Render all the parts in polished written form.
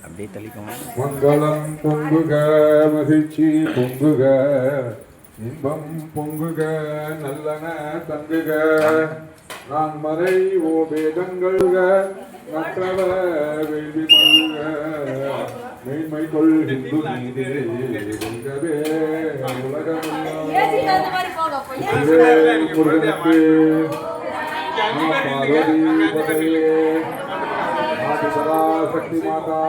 அப்படியே தளிக்கும். மங்களம் பொங்குக, மகிழ்ச்சி பொங்குக, இன்பம் பொங்குக, நல்லன தங்குக, நான் மறை ஓ வேதங்கள்க, மற்றவ வேள்வி மல்க, மேன்மை கொள் இந்து நீதே வெல்கவே உலகமெல்லாம் முருகனுக்கு பார்வதி பதையே சக்தி மாதா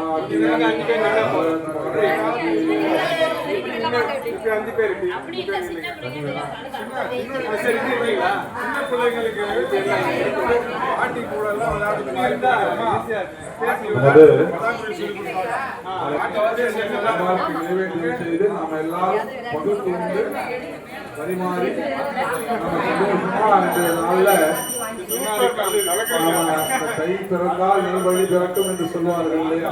நினைவேற்றம் செய்து நாம் எல்லாம் பகுத்து உண்டு பரிமாறி நாள்ல கை பிறந்தால் நல்வழி பிறக்கும் என்று சொல்வார்கள் இல்லையா?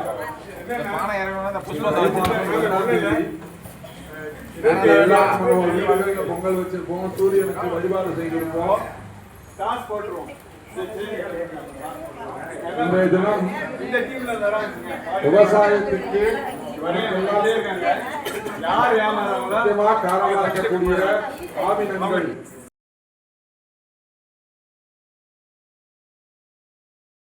பொங்கல் வச்சிருப்போம், சூரியனுக்கு வழிபாடு செய்திருப்போம். இன்றைய தினம் விவசாயத்துக்கு காரணமாக இருக்கக்கூடிய ஆவினங்கள்